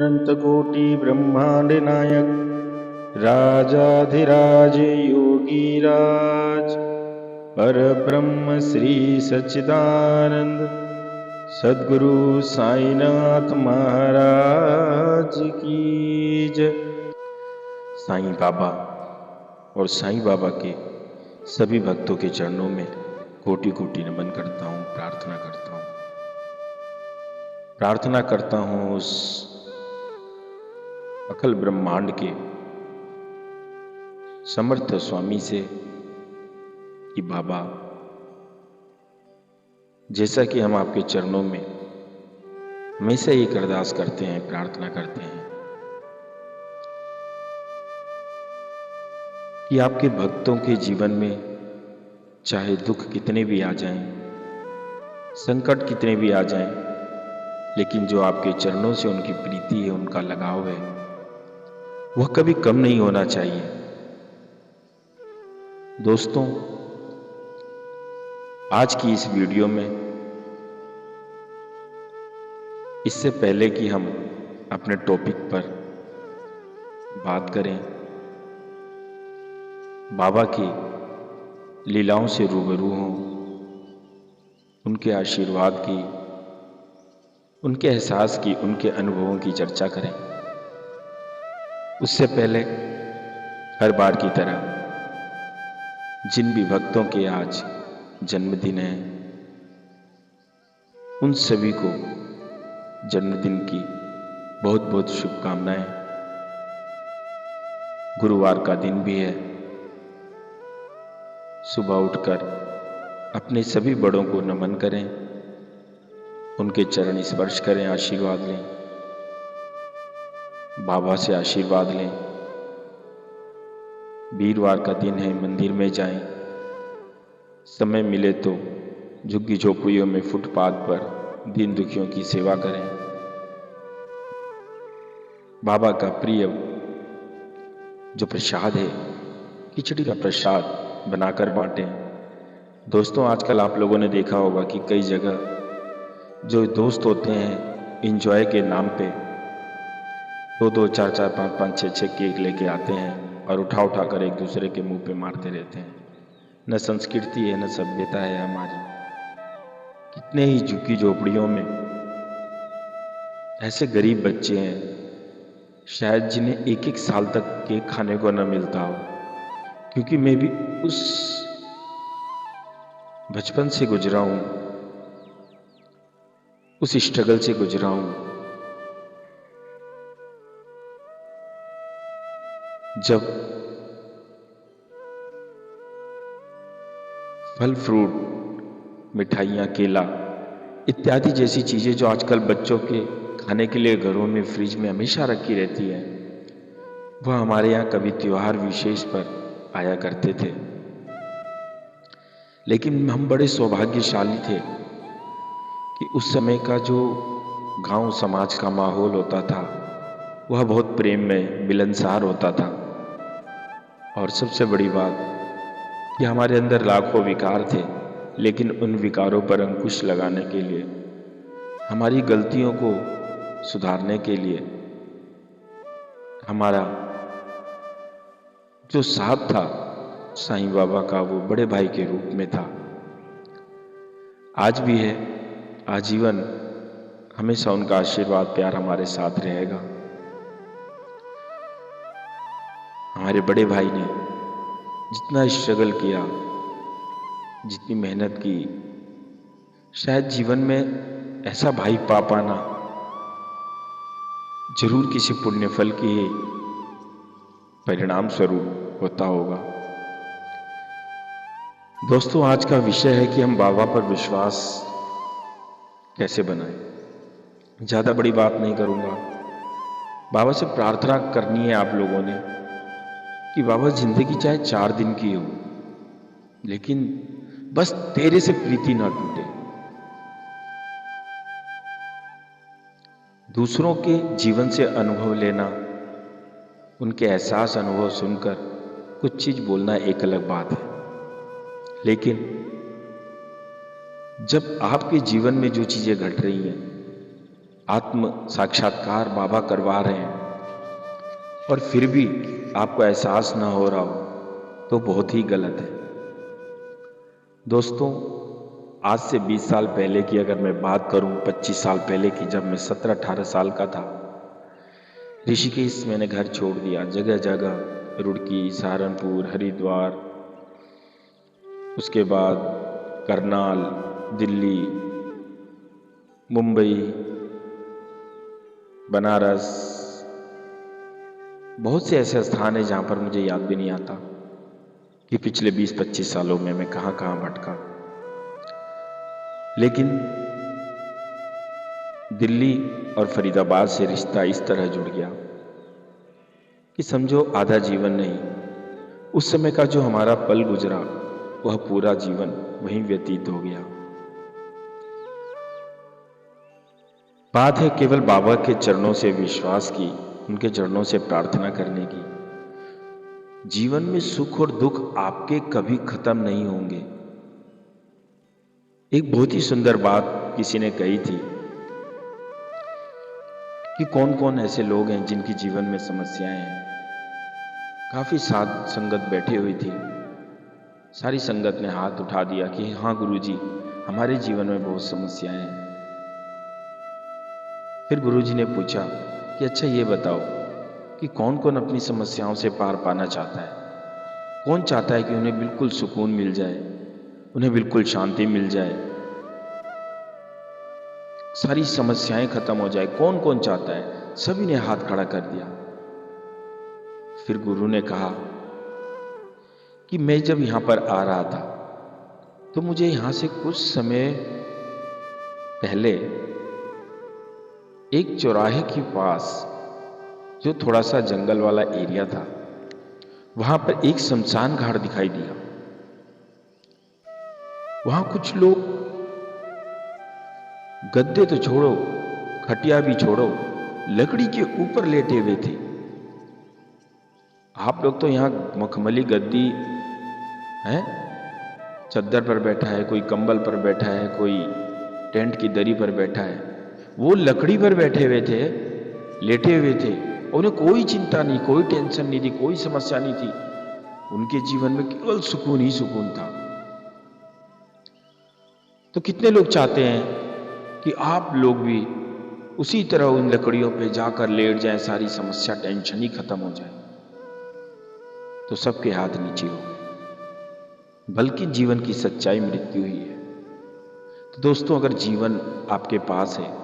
अनंतकोटि ब्रह्मांड नायक राजाधिराज योगीराज परब्रह्म श्री सच्चिदानंद सद्गुरु साईनाथ महाराज की जय। साईं बाबा और साईं बाबा के सभी भक्तों के चरणों में कोटि कोटि नमन करता हूँ, प्रार्थना करता हूँ उस अखिल ब्रह्मांड के समर्थ स्वामी से कि बाबा, जैसा कि हम आपके चरणों में हमेशा एक अरदास करते हैं, प्रार्थना करते हैं कि आपके भक्तों के जीवन में चाहे दुख कितने भी आ जाएं, संकट कितने भी आ जाएं, लेकिन जो आपके चरणों से उनकी प्रीति है, उनका लगाव है, वह कभी कम नहीं होना चाहिए। दोस्तों, आज की इस वीडियो में इससे पहले कि हम अपने टॉपिक पर बात करें, बाबा की लीलाओं से रूबरू हों, उनके आशीर्वाद की, उनके एहसास की, उनके अनुभवों की चर्चा करें, उससे पहले हर बार की तरह जिन भी भक्तों के आज जन्मदिन है, उन सभी को जन्मदिन की बहुत बहुत शुभकामनाएं। गुरुवार का दिन भी है, सुबह उठकर अपने सभी बड़ों को नमन करें, उनके चरण स्पर्श करें, आशीर्वाद लें, बाबा से आशीर्वाद लें। वीरवार का दिन है, मंदिर में जाएं, समय मिले तो झुग्गी झोपड़ियों में फुटपाथ पर दीन दुखियों की सेवा करें, बाबा का प्रिय जो प्रसाद है, खिचड़ी का प्रसाद बनाकर बांटें। दोस्तों, आजकल आप लोगों ने देखा होगा कि कई जगह जो दोस्त होते हैं, एंजॉय के नाम पे 2-2, 4-4, 5-5, 6-6 केक लेके आते हैं और उठा कर एक दूसरे के मुंह पे मारते रहते हैं। न संस्कृति है, न सभ्यता है हमारी। कितने ही झुग्गी झोपड़ियों में ऐसे गरीब बच्चे हैं शायद जिन्हें 1-1 साल तक केक खाने को न मिलता हो, क्योंकि मैं भी उस बचपन से गुजरा हूं, उस स्ट्रगल से गुजरा हूं, जब फल फ्रूट, मिठाइयाँ, केला इत्यादि जैसी चीज़ें जो आजकल बच्चों के खाने के लिए घरों में फ्रिज में हमेशा रखी रहती है, वह हमारे यहाँ कभी त्योहार विशेष पर आया करते थे। लेकिन हम बड़े सौभाग्यशाली थे कि उस समय का जो गांव समाज का माहौल होता था वह बहुत प्रेम में मिलनसार होता था। और सबसे बड़ी बात कि हमारे अंदर लाखों विकार थे, लेकिन उन विकारों पर अंकुश लगाने के लिए, हमारी गलतियों को सुधारने के लिए हमारा जो साथ था साईं बाबा का, वो बड़े भाई के रूप में था। आज भी है, आजीवन हमेशा उनका आशीर्वाद, प्यार हमारे साथ रहेगा। हमारे बड़े भाई ने जितना स्ट्रगल किया, जितनी मेहनत की, शायद जीवन में ऐसा भाई पा पाना जरूर किसी पुण्य फल के परिणाम स्वरूप होता होगा। दोस्तों, आज का विषय है कि हम बाबा पर विश्वास कैसे बनाएं। ज्यादा बड़ी बात नहीं करूंगा, बाबा से प्रार्थना करनी है आप लोगों ने कि बाबा, जिंदगी चाहे 4 दिन की हो, लेकिन बस तेरे से प्रीति ना टूटे। दूसरों के जीवन से अनुभव लेना, उनके एहसास अनुभव सुनकर कुछ चीज बोलना एक अलग बात है, लेकिन जब आपके जीवन में जो चीजें घट रही हैं आत्म साक्षात्कार बाबा करवा रहे हैं और फिर भी आपको एहसास ना हो रहा हो तो बहुत ही गलत है। दोस्तों, आज से 20 साल पहले की अगर मैं बात करूं, 25 साल पहले की, जब मैं 17-18 साल का था, ऋषिकेश मैंने घर छोड़ दिया। जगह जगह रुड़की, सहारनपुर, हरिद्वार, उसके बाद करनाल, दिल्ली, मुंबई, बनारस, बहुत से ऐसे स्थान हैं जहाँ पर मुझे याद भी नहीं आता कि पिछले 20-25 सालों में मैं कहाँ कहाँ भटका। लेकिन दिल्ली और फरीदाबाद से रिश्ता इस तरह जुड़ गया कि समझो आधा जीवन नहीं, उस समय का जो हमारा पल गुजरा वह पूरा जीवन वहीं व्यतीत हो गया। बात है केवल बाबा के चरणों से विश्वास की, उनके चरणों से प्रार्थना करने की। जीवन में सुख और दुख आपके कभी खत्म नहीं होंगे। एक बहुत ही सुंदर बात किसी ने कही थी कि कौन कौन ऐसे लोग हैं जिनकी जीवन में समस्याएं हैं। काफी साध संगत बैठी हुई थी, सारी संगत ने हाथ उठा दिया कि हाँ गुरुजी, हमारे जीवन में बहुत समस्याएं हैं। फिर गुरुजी ने पूछा कि अच्छा ये बताओ कि कौन कौन अपनी समस्याओं से पार पाना चाहता है, कौन चाहता है कि उन्हें बिल्कुल सुकून मिल जाए, उन्हें बिल्कुल शांति मिल जाए, सारी समस्याएं खत्म हो जाए, कौन कौन चाहता है। सभी ने हाथ खड़ा कर दिया। फिर गुरु ने कहा कि मैं जब यहां पर आ रहा था तो मुझे यहां से कुछ समय पहले एक चौराहे के पास, जो थोड़ा सा जंगल वाला एरिया था, वहां पर एक शमशान घाट दिखाई दिया। वहां कुछ लोग गद्दे तो छोड़ो, खटिया भी छोड़ो, लकड़ी के ऊपर लेटे हुए थे। आप लोग तो यहां मखमली गद्दी है, चद्दर पर बैठा है, कोई कंबल पर बैठा है, कोई टेंट की दरी पर बैठा है। वो लकड़ी पर बैठे हुए थे, लेटे हुए थे। उन्हें कोई चिंता नहीं, कोई टेंशन नहीं थी, कोई समस्या नहीं थी। उनके जीवन में केवल सुकून ही सुकून था। तो कितने लोग चाहते हैं कि आप लोग भी उसी तरह उन लकड़ियों पे जाकर लेट जाएं, सारी समस्या टेंशन ही खत्म हो जाए। तो सबके हाथ नीचे हो गए। बल्कि जीवन की सच्चाई मृत्यु ही है। तो दोस्तों, अगर जीवन आपके पास है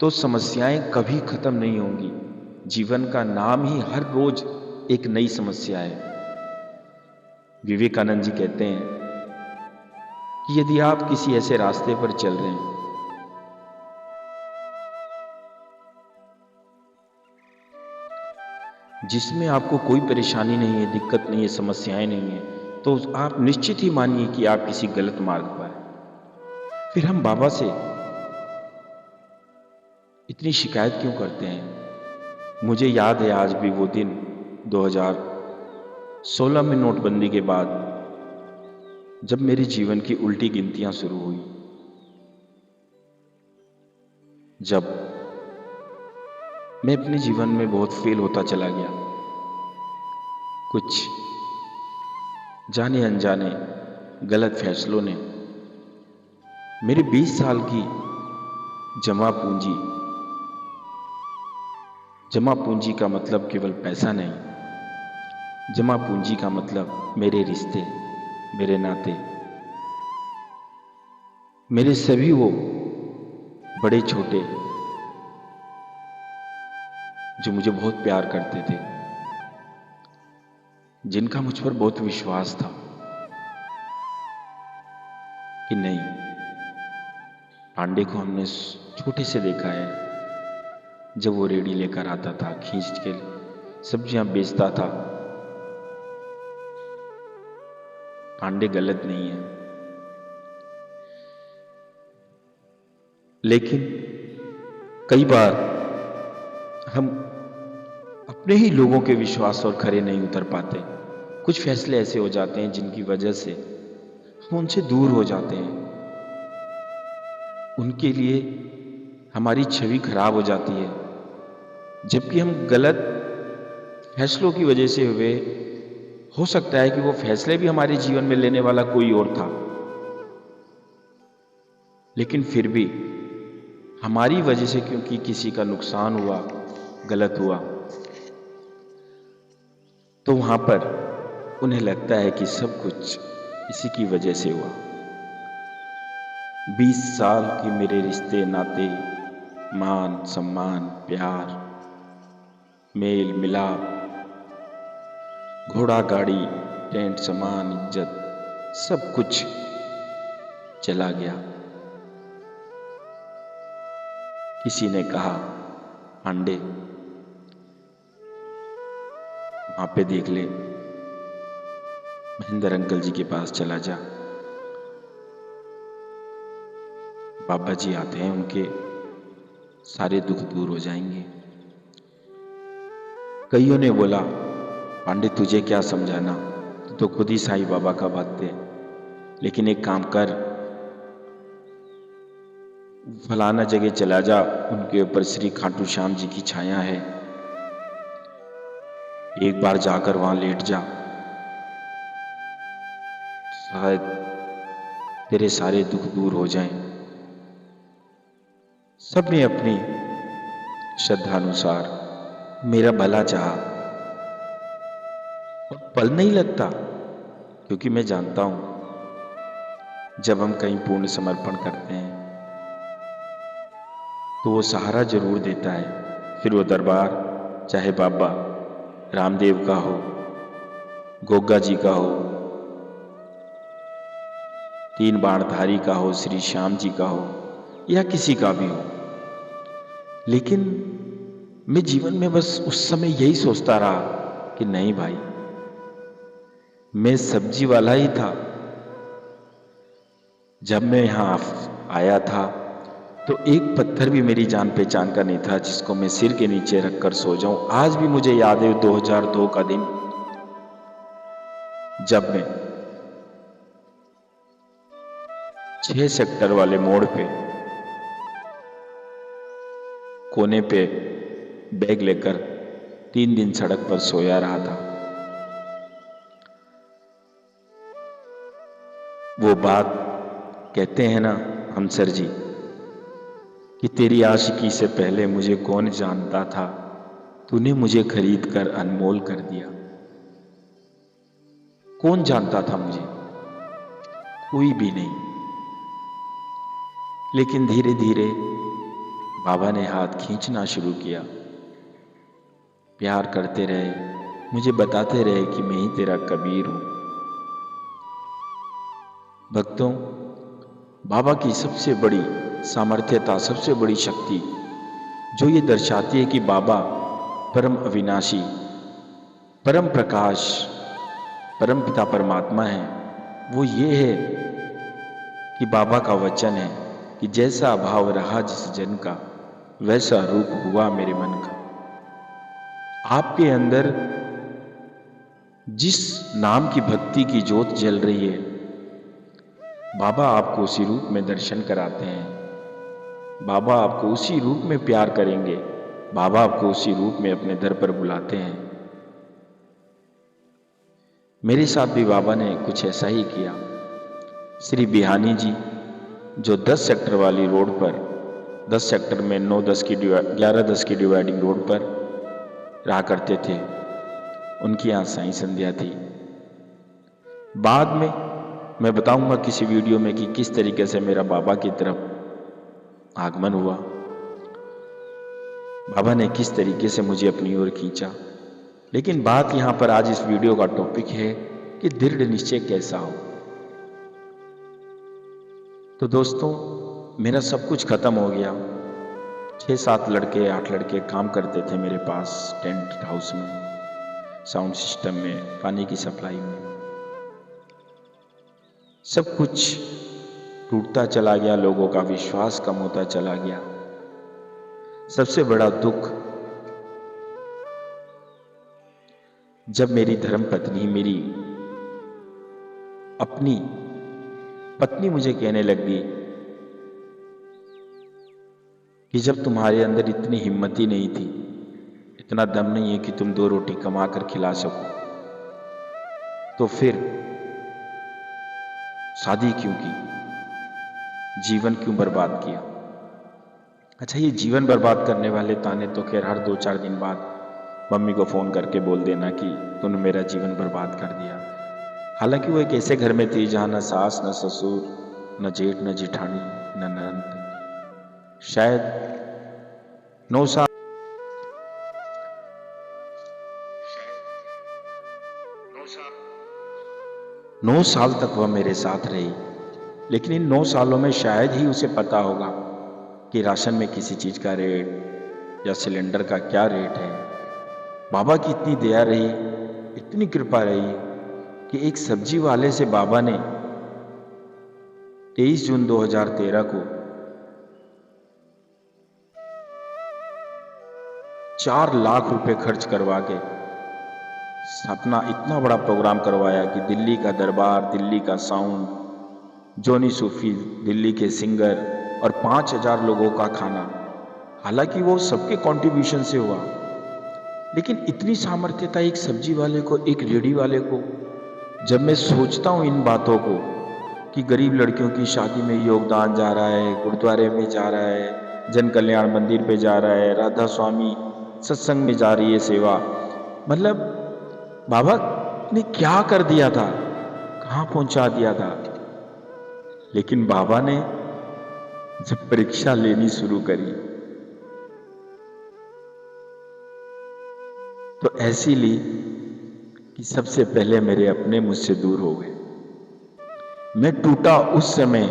तो समस्याएं कभी खत्म नहीं होंगी। जीवन का नाम ही हर रोज एक नई समस्या है। विवेकानंद जी कहते हैं कि यदि आप किसी ऐसे रास्ते पर चल रहे हैं जिसमें आपको कोई परेशानी नहीं है, दिक्कत नहीं है, समस्याएं नहीं है, तो आप निश्चित ही मानिए कि आप किसी गलत मार्ग पर हैं। फिर हम बाबा से इतनी शिकायत क्यों करते हैं? मुझे याद है आज भी वो दिन, 2016 में नोटबंदी के बाद, जब मेरे जीवन की उल्टी गिनतियां शुरू हुई, जब मैं अपने जीवन में बहुत फेल होता चला गया। कुछ जाने अनजाने गलत फैसलों ने मेरे 20 साल की जमा पूंजी का मतलब केवल पैसा नहीं, जमा पूंजी का मतलब मेरे रिश्ते, मेरे नाते, मेरे सभी वो बड़े छोटे जो मुझे बहुत प्यार करते थे, जिनका मुझ पर बहुत विश्वास था कि नहीं, पांडे को हमने छोटे से देखा है, जब वो रेडी लेकर आता था, खींच के सब्जियां बेचता था। पांडे गलत नहीं है, लेकिन कई बार हम अपने ही लोगों के विश्वास और खरे नहीं उतर पाते। कुछ फैसले ऐसे हो जाते हैं जिनकी वजह से हम उनसे दूर हो जाते हैं। उनके लिए हमारी छवि खराब हो जाती है, जबकि हम गलत फैसलों की वजह से हुए। हो सकता है कि वो फैसले भी हमारे जीवन में लेने वाला कोई और था, लेकिन फिर भी हमारी वजह से क्योंकि किसी का नुकसान हुआ, गलत हुआ, तो वहां पर उन्हें लगता है कि सब कुछ इसी की वजह से हुआ। 20 साल के मेरे रिश्ते नाते, मान सम्मान, प्यार, मेल मिलाप, घोड़ा गाड़ी, टेंट सामान, इज्जत, सब कुछ चला गया। किसी ने कहा, पांडे वहां पे देख ले, महेंद्र अंकल जी के पास चला जा, बाबा जी आते हैं, उनके सारे दुख दूर हो जाएंगे। कईयों ने बोला, पांडे तुझे क्या समझाना, तू तो खुद ही साईं बाबा का भक्त है, लेकिन एक काम कर, फलाना जगह चला जा, उनके ऊपर श्री खाटू श्याम जी की छाया है, एक बार जाकर वहां लेट जा, शायद तेरे सारे दुख दूर हो जाएं। सबने अपनी श्रद्धानुसार मेरा भला चाहा, और पल नहीं लगता, क्योंकि मैं जानता हूं जब हम कहीं पूर्ण समर्पण करते हैं तो वो सहारा जरूर देता है। फिर वो दरबार चाहे बाबा रामदेव का हो, गोगा जी का हो, तीन बाणधारी का हो, श्री श्याम जी का हो, या किसी का भी हो। लेकिन मैं जीवन में बस उस समय यही सोचता रहा कि नहीं भाई, मैं सब्जी वाला ही था। जब मैं यहां आया था तो एक पत्थर भी मेरी जान पहचान का नहीं था जिसको मैं सिर के नीचे रखकर सो जाऊं। आज भी मुझे याद है 2002 का दिन, जब मैं 6 सेक्टर वाले मोड़ पे कोने पे बैग लेकर 3 दिन सड़क पर सोया रहा था। वो बात कहते हैं ना हम सर जी कि तेरी आशिकी से पहले मुझे कौन जानता था, तूने मुझे खरीद कर अनमोल कर दिया। कौन जानता था मुझे? कोई भी नहीं। लेकिन धीरे धीरे बाबा ने हाथ खींचना शुरू किया, प्यार करते रहे, मुझे बताते रहे कि मैं ही तेरा कबीर हूं। भक्तों, बाबा की सबसे बड़ी सामर्थ्यता, सबसे बड़ी शक्ति जो ये दर्शाती है कि बाबा परम अविनाशी, परम प्रकाश, परम पिता परमात्मा है, वो ये है कि बाबा का वचन है कि जैसा भाव रहा जिस जन का, वैसा रूप हुआ मेरे मन का। आपके अंदर जिस नाम की भक्ति की ज्योत जल रही है, बाबा आपको उसी रूप में दर्शन कराते हैं। बाबा आपको उसी रूप में प्यार करेंगे, बाबा आपको उसी रूप में अपने दर पर बुलाते हैं। मेरे साथ भी बाबा ने कुछ ऐसा ही किया। श्री बिहानी जी जो 10 सेक्टर वाली रोड पर, 10 सेक्टर में 11-10 की डिवाइडिंग रोड पर रहा करते थे, उनकी यहाँ साईं संध्या थी। बाद में मैं बताऊंगा किसी वीडियो में कि किस तरीके से मेरा बाबा की तरफ आगमन हुआ, बाबा ने किस तरीके से मुझे अपनी ओर खींचा। लेकिन बात यहां पर आज इस वीडियो का टॉपिक है कि दृढ़ निश्चय कैसा हो। तो दोस्तों, मेरा सब कुछ खत्म हो गया। 6-7 लड़के 8 लड़के काम करते थे मेरे पास, टेंट हाउस में, साउंड सिस्टम में, पानी की सप्लाई में। सब कुछ टूटता चला गया, लोगों का विश्वास कम होता चला गया। सबसे बड़ा दुख जब मेरी धर्म पत्नी, मेरी अपनी पत्नी मुझे कहने लग गई कि जब तुम्हारे अंदर इतनी हिम्मत ही नहीं थी, इतना दम नहीं है कि तुम 2 रोटी कमा कर खिला सको, तो फिर शादी क्यों की, जीवन क्यों बर्बाद किया। अच्छा, ये जीवन बर्बाद करने वाले ताने तो खैर हर 2-4 दिन बाद मम्मी को फ़ोन करके बोल देना कि तूने मेरा जीवन बर्बाद कर दिया। हालांकि वो एक ऐसे घर में थी जहाँ न सास न ससुर न जेठ न जिठानी न ननद। शायद 9 साल 9 साल तक वह मेरे साथ रही, लेकिन इन 9 सालों में शायद ही उसे पता होगा कि राशन में किसी चीज़ का रेट या सिलेंडर का क्या रेट है। बाबा की इतनी दया रही, इतनी कृपा रही कि एक सब्जी वाले से बाबा ने 23 जून 2013 को 4 लाख रुपए खर्च करवा के अपना इतना बड़ा प्रोग्राम करवाया कि दिल्ली का दरबार, दिल्ली का साउंड, जोनी सूफी, दिल्ली के सिंगर और 5,000 लोगों का खाना। हालांकि वो सबके कंट्रीब्यूशन से हुआ, लेकिन इतनी सामर्थ्य था एक सब्जी वाले को, एक रेडी वाले को। जब मैं सोचता हूँ इन बातों को कि गरीब लड़कियों की शादी में योगदान जा रहा है, गुरुद्वारे में जा रहा है, जन कल्याण मंदिर पे जा रहा है, राधा स्वामी सत्संग में जा रही है सेवा, मतलब बाबा ने क्या कर दिया था, कहाँ पहुंचा दिया था। लेकिन बाबा ने जब परीक्षा लेनी शुरू करी तो ऐसी ली कि सबसे पहले मेरे अपने मुझसे दूर हो गए। मैं टूटा उस समय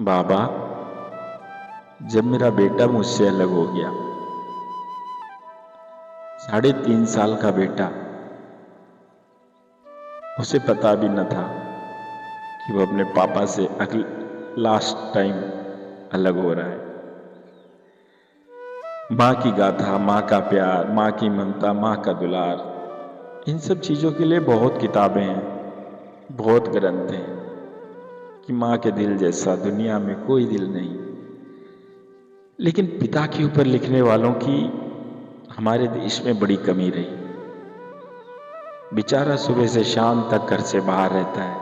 बाबा जब मेरा बेटा मुझसे अलग हो गया। 3.5 साल का बेटा, उसे पता भी न था कि वो अपने पापा से लास्ट टाइम अलग हो रहा है। माँ की गाथा, माँ का प्यार, माँ की ममता, माँ का दुलार, इन सब चीज़ों के लिए बहुत किताबें हैं, बहुत ग्रंथ हैं कि माँ के दिल जैसा दुनिया में कोई दिल नहीं। लेकिन पिता के ऊपर लिखने वालों की हमारे देश में बड़ी कमी रही। बेचारा सुबह से शाम तक घर से बाहर रहता है,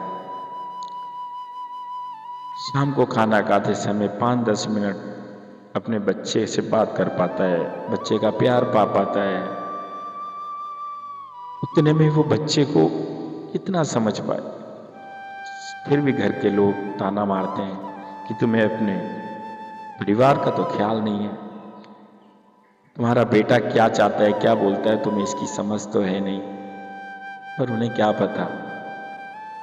शाम को खाना खाते समय 5-10 मिनट अपने बच्चे से बात कर पाता है, बच्चे का प्यार पा पाता है। उतने में वो बच्चे को कितना समझ पाए। फिर भी घर के लोग ताना मारते हैं कि तुम्हें अपने परिवार का तो ख्याल नहीं है, तुम्हारा बेटा क्या चाहता है, क्या बोलता है, तुम्हें इसकी समझ तो है नहीं। पर उन्हें क्या पता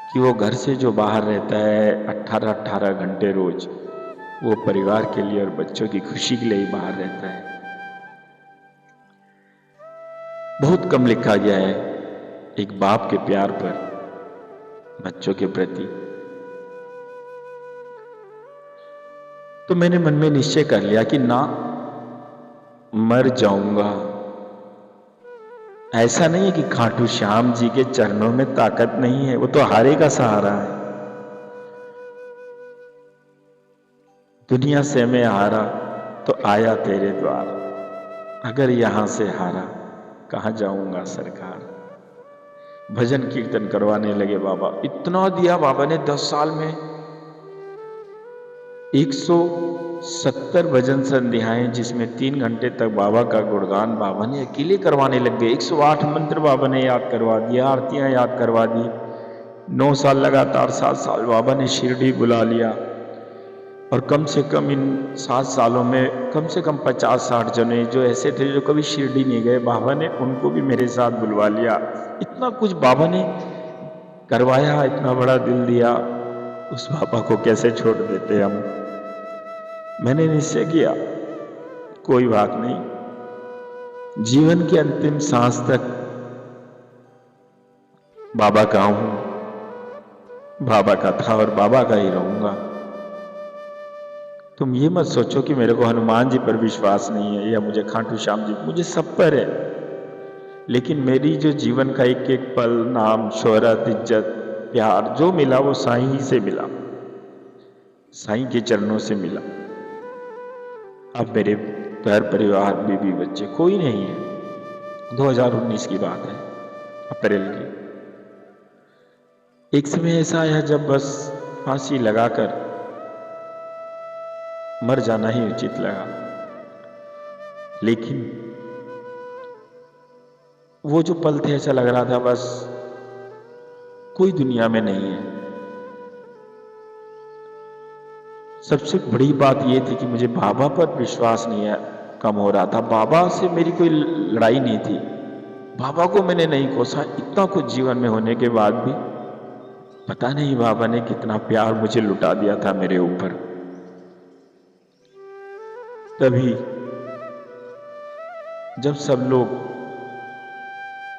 कि वो घर से जो बाहर रहता है 18-18 घंटे रोज, वो परिवार के लिए और बच्चों की खुशी के लिए ही बाहर रहता है। बहुत कम लिखा गया है एक बाप के प्यार पर, बच्चों के प्रति। तो मैंने मन में निश्चय कर लिया कि ना, मर जाऊंगा। ऐसा नहीं है कि खाटू श्याम जी के चरणों में ताकत नहीं है, वो तो हारे का सहारा है। दुनिया से मैं हारा तो आया तेरे द्वार, अगर यहां से हारा कहां जाऊंगा सरकार। भजन कीर्तन करवाने लगे बाबा। इतना दिया बाबा ने 10 साल में। 170 भजन संध्याएं, जिसमें 3 घंटे तक बाबा का गुणगान बाबा ने अकेले करवाने लग गए। 108 मंत्र बाबा ने याद करवा दिया, आरतियां याद करवा दी। 9 साल लगातार, 7 साल बाबा ने शिरडी बुला लिया। और कम से कम इन 7 सालों में कम से कम 50-60 जने जो ऐसे थे जो कभी शिरडी नहीं गए, बाबा ने उनको भी मेरे साथ बुलवा लिया। इतना कुछ बाबा ने करवाया, इतना बड़ा दिल दिया, उस बाबा को कैसे छोड़ देते हम। मैंने निश्चय किया कोई बात नहीं, जीवन के अंतिम सांस तक बाबा का हूं, बाबा का था और बाबा का ही रहूंगा। तुम ये मत सोचो कि मेरे को हनुमान जी पर विश्वास नहीं है या मुझे खाटू श्याम जी, मुझे सब पर है। लेकिन मेरी जो जीवन का एक एक पल, नाम, शोहरत, इज्जत, प्यार जो मिला वो साईं ही से मिला, साईं के चरणों से मिला। अब मेरे घर परिवार, बीवी बच्चे कोई नहीं है। 2019 की बात है, अप्रैल की। एक समय ऐसा आया जब बस फांसी लगाकर मर जाना ही उचित लगा। लेकिन वो जो पल थे, ऐसा लग रहा था बस कोई दुनिया में नहीं है। सबसे बड़ी बात ये थी कि मुझे बाबा पर विश्वास नहीं है, कम हो रहा था। बाबा से मेरी कोई लड़ाई नहीं थी, बाबा को मैंने नहीं कोसा। इतना कुछ जीवन में होने के बाद भी पता नहीं बाबा ने कितना प्यार मुझे लुटा दिया था मेरे ऊपर। तभी जब सब लोग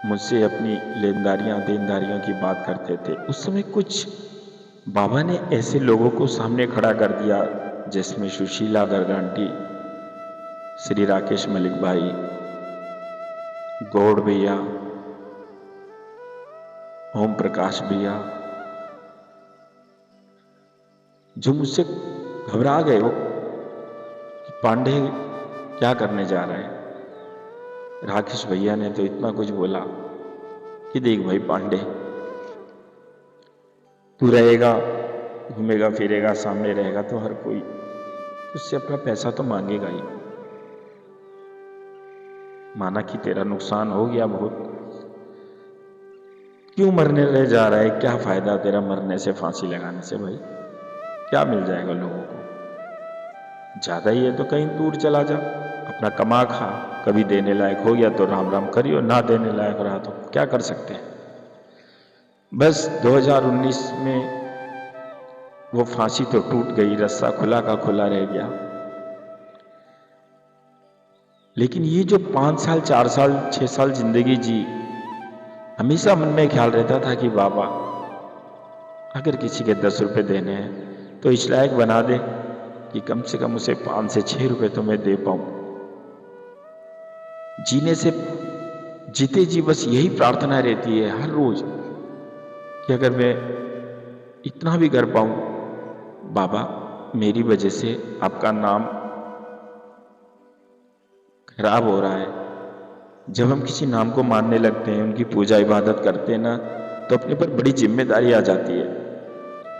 मुझसे अपनी लेनदारियां देनदारियों की बात करते थे, उस समय कुछ बाबा ने ऐसे लोगों को सामने खड़ा कर दिया, जिसमें सुशीला गर्ग आंटी, श्री राकेश मलिक भाई, गौड़ भैया, ओम प्रकाश भैया, जो मुझसे घबरा गए हो कि पांडे क्या करने जा रहे हैं। राकेश भैया ने तो इतना कुछ बोला कि देख भाई पांडे, तू रहेगा, घूमेगा फिरेगा, सामने रहेगा तो हर कोई तुझसे अपना पैसा तो मांगेगा ही। माना कि तेरा नुकसान हो गया बहुत, क्यों मरने रह जा रहा है? क्या फायदा तेरा मरने से, फांसी लगाने से? भाई क्या मिल जाएगा लोगों को? ज्यादा ही है तो कहीं दूर चला जा, अपना कमा खा। कभी देने लायक हो गया तो राम राम करियो, ना देने लायक रहा तो क्या कर सकते हैं। बस 2019 में वो फांसी तो टूट गई, रस्सा खुला का खुला रह गया। लेकिन ये जो 5 साल, 4 साल, 6 साल जिंदगी जी, हमेशा मन में ख्याल रहता था कि बाबा अगर किसी के 10 रुपए देने हैं तो इस लायक बना दे कि कम से कम उसे 5 से 6 रुपए तो मैं दे पाऊं। जीने से जीते जी बस यही प्रार्थना रहती है हर रोज कि अगर मैं इतना भी कर पाऊं, बाबा मेरी वजह से आपका नाम खराब हो रहा है। जब हम किसी नाम को मानने लगते हैं, उनकी पूजा इबादत करते हैं ना, तो अपने पर बड़ी जिम्मेदारी आ जाती है।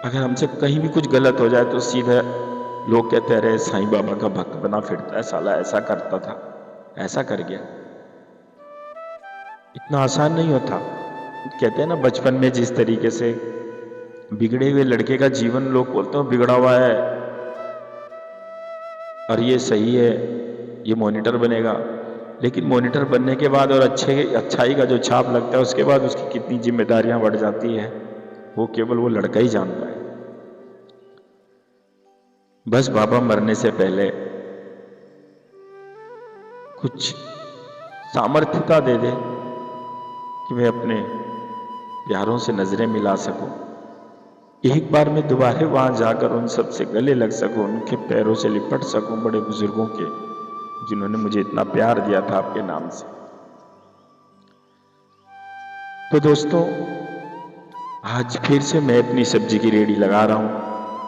अगर हमसे कहीं भी कुछ गलत हो जाए तो सीधा लोग कहते रहे साईं बाबा का भक्त बना फिरता है साला, ऐसा करता था, ऐसा कर गया। इतना आसान नहीं होता। कहते हैं ना, बचपन में जिस तरीके से बिगड़े हुए लड़के का जीवन लोग बोलते हैं बिगड़ा हुआ है और ये सही है, ये मॉनिटर बनेगा, लेकिन मॉनिटर बनने के बाद और अच्छाई का जो छाप लगता है, उसके बाद उसकी कितनी जिम्मेदारियां बढ़ जाती है, वो केवल वो लड़का ही जानता है। बस बाबा मरने से पहले कुछ सामर्थ्यता दे दे कि मैं अपने प्यारों से नजरें मिला सकूं, एक बार मैं दोबारा वहां जाकर उन सबसे गले लग सकूं, उनके पैरों से लिपट सकूं, बड़े बुजुर्गों के, जिन्होंने मुझे इतना प्यार दिया था आपके नाम से। तो दोस्तों, आज फिर से मैं अपनी सब्जी की रेहड़ी लगा रहा हूं,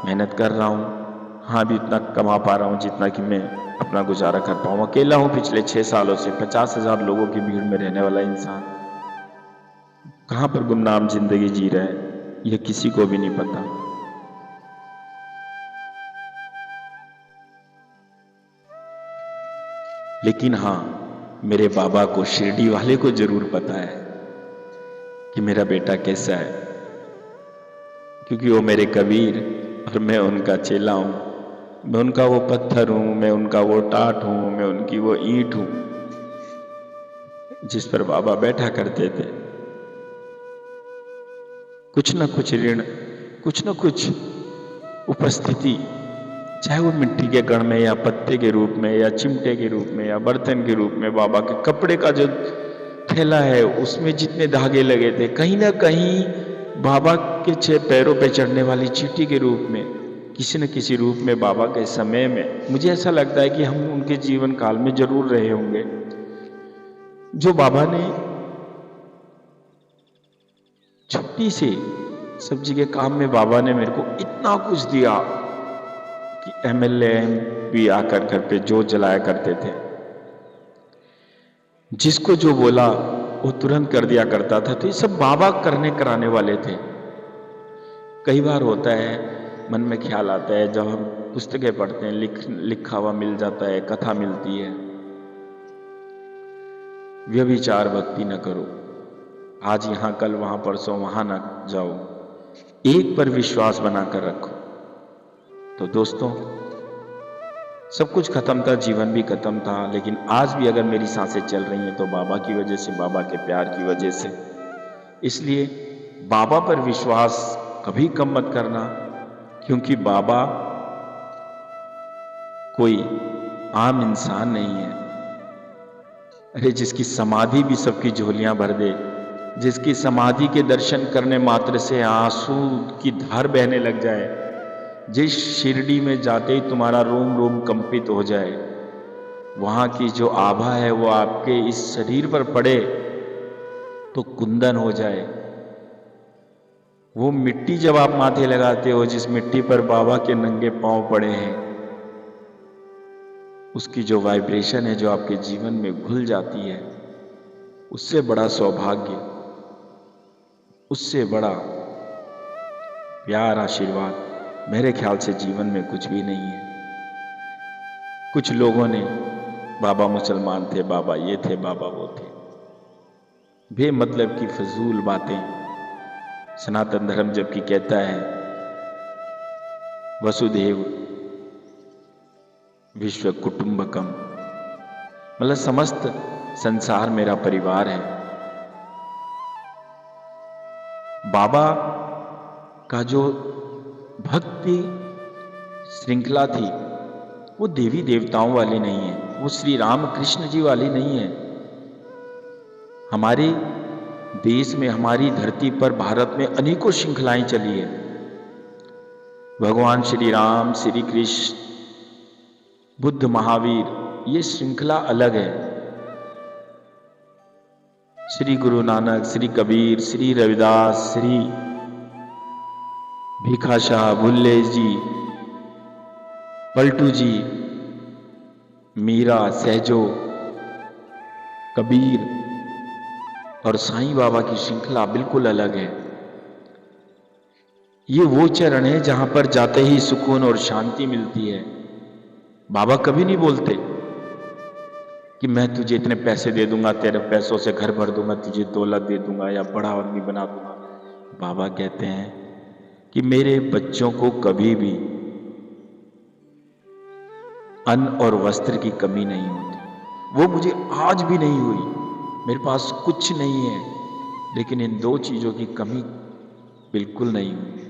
मेहनत कर रहा हूं। हाँ, भी इतना कमा पा रहा हूं जितना कि मैं अपना गुजारा कर पाऊं। अकेला हूं पिछले 6 सालों से, 50,000 लोगों की भीड़ में रहने वाला इंसान कहां पर गुमनाम जिंदगी जी रहा है, यह किसी को भी नहीं पता। लेकिन हाँ, मेरे बाबा को, शिरडी वाले को जरूर पता है कि मेरा बेटा कैसा है, क्योंकि वो मेरे कबीर और मैं उनका चेला हूं। मैं उनका वो पत्थर हूं, मैं उनका वो टाट हूं, मैं उनकी वो ईंट हूं जिस पर बाबा बैठा करते थे। कुछ न कुछ ऋण, कुछ न कुछ उपस्थिति, चाहे वो मिट्टी के कण में या पत्ते के रूप में या चिमटे के रूप में या बर्तन के रूप में, बाबा के कपड़े का जो थैला है उसमें जितने धागे लगे थे, कहीं ना कहीं बाबा के 6 पैरों पे चढ़ने वाली चींटी के रूप में, किसी न किसी रूप में बाबा के समय में, मुझे ऐसा लगता है कि हम उनके जीवन काल में जरूर रहे होंगे। जो बाबा ने छोटी सी सब्जी के काम में बाबा ने मेरे को इतना कुछ दिया कि एमएलए भी आकर घर पे जोत जलाया करते थे। जिसको जो बोला वो तुरंत कर दिया करता था। तो ये सब बाबा करने कराने वाले थे। कई बार होता है मन में ख्याल आता है, जब हम पुस्तकें पढ़ते हैं, लिखा हुआ मिल जाता है, कथा मिलती है, व्यभिचार भक्ति न करो, आज यहां कल वहां परसों वहां न जाओ, एक पर विश्वास बनाकर रखो। तो दोस्तों, सब कुछ खत्म था, जीवन भी खत्म था, लेकिन आज भी अगर मेरी सांसें चल रही हैं तो बाबा की वजह से, बाबा के प्यार की वजह से। इसलिए बाबा पर विश्वास कभी कम मत करना, क्योंकि बाबा कोई आम इंसान नहीं है। अरे जिसकी समाधि भी सबकी झोलियां भर दे, जिसकी समाधि के दर्शन करने मात्र से आंसू की धार बहने लग जाए, जिस शिरडी में जाते ही तुम्हारा रोम रोम कंपित हो जाए, वहां की जो आभा है वो आपके इस शरीर पर पड़े तो कुंदन हो जाए। वो मिट्टी जब आप माथे लगाते हो, जिस मिट्टी पर बाबा के नंगे पांव पड़े हैं, उसकी जो वाइब्रेशन है जो आपके जीवन में घुल जाती है, उससे बड़ा सौभाग्य, उससे बड़ा प्यार, आशीर्वाद मेरे ख्याल से जीवन में कुछ भी नहीं है। कुछ लोगों ने बाबा मुसलमान थे, बाबा ये थे, बाबा वो थे, बेमतलब की फजूल बातें। सनातन धर्म जबकि कहता है वसुदेव विश्व कुटुंबकम, मतलब समस्त संसार मेरा परिवार है। बाबा का जो भक्ति श्रृंखला थी वो देवी देवताओं वाली नहीं है, वो श्री राम कृष्ण जी वाली नहीं है। हमारे देश में, हमारी धरती पर, भारत में अनेकों श्रृंखलाएं चली है। भगवान श्री राम, श्री कृष्ण, बुद्ध, महावीर, ये श्रृंखला अलग है। श्री गुरु नानक, श्री कबीर, श्री रविदास, श्री भीखा शाह, भुल्ले जी, पलटू जी, मीरा, सहजो, कबीर और साईं बाबा की श्रृंखला बिल्कुल अलग है। ये वो चरण है जहां पर जाते ही सुकून और शांति मिलती है। बाबा कभी नहीं बोलते कि मैं तुझे इतने पैसे दे दूंगा, तेरे पैसों से घर भर दूंगा, तुझे दौलत दे दूंगा या बड़ा आदमी बना दूंगा। बाबा कहते हैं कि मेरे बच्चों को कभी भी अन्न और वस्त्र की कमी नहीं होती। वो मुझे आज भी नहीं हुई, मेरे पास कुछ नहीं है, लेकिन इन दो चीजों की कमी बिल्कुल नहीं हुई।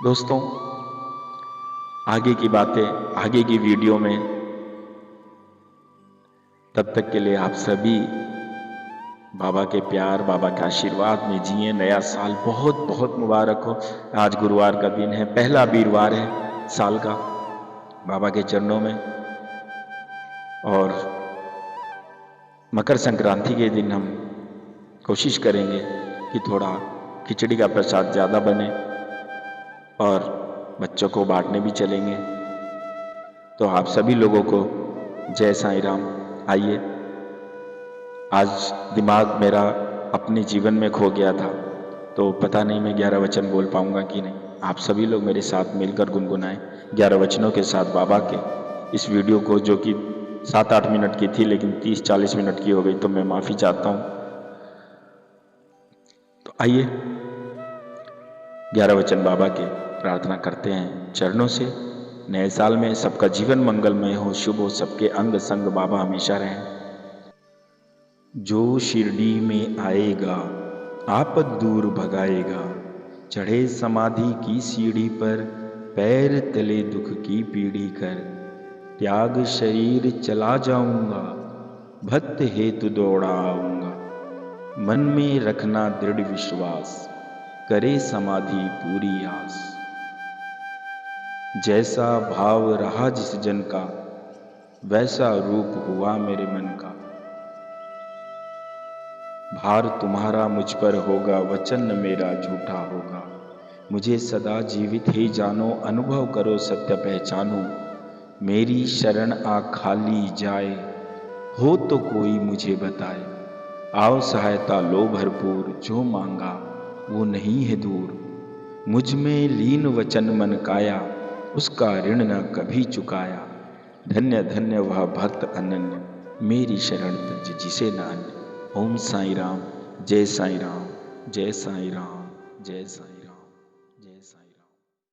दोस्तों, आगे की बातें आगे की वीडियो में। तब तक के लिए आप सभी बाबा के प्यार, बाबा के आशीर्वाद में जिए। नया साल बहुत बहुत मुबारक हो। आज गुरुवार का दिन है, पहला वीरवार है साल का, बाबा के चरणों में। और मकर संक्रांति के दिन हम कोशिश करेंगे कि थोड़ा खिचड़ी का प्रसाद ज़्यादा बने और बच्चों को बांटने भी चलेंगे। तो आप सभी लोगों को जय साईं राम। आइए, आज दिमाग मेरा अपने जीवन में खो गया था, तो पता नहीं मैं 11 वचन बोल पाऊंगा कि नहीं। आप सभी लोग मेरे साथ मिलकर गुनगुनाएं 11 वचनों के साथ बाबा के इस वीडियो को, जो कि 7-8 मिनट की थी लेकिन 30-40 मिनट की हो गई, तो मैं माफ़ी चाहता हूँ। तो आइए 11 वचन बाबा के प्रार्थना करते हैं चरणों से। नए साल में सबका जीवन मंगलमय हो, शुभ हो, सबके अंग संग बाबा हमेशा रहें। जो शिरडी में आएगा आपद दूर भगाएगा, चढ़े समाधि की सीढ़ी पर, पैर तले दुख की पीढ़ी कर, त्याग शरीर चला जाऊंगा, भक्त हेतु दौड़ा आऊंगा, मन में रखना दृढ़ विश्वास, करे समाधि पूरी आस। जैसा भाव रहा जिस जन का, वैसा रूप हुआ मेरे मन का, भार तुम्हारा मुझ पर होगा, वचन मेरा झूठा होगा, मुझे सदा जीवित ही जानो, अनुभव करो सत्य पहचानो। मेरी शरण आ खाली जाए, हो तो कोई मुझे बताए। आओ सहायता लो भरपूर, जो मांगा वो नहीं है दूर। मुझ में लीन वचन मन काया, उसका ऋण न कभी चुकाया। धन्य धन्य वह भक्त अनन्य, मेरी शरण तज जिसे न अन्य। ओम साईं राम, जय साईं राम, जय साईं राम, जय साईं राम।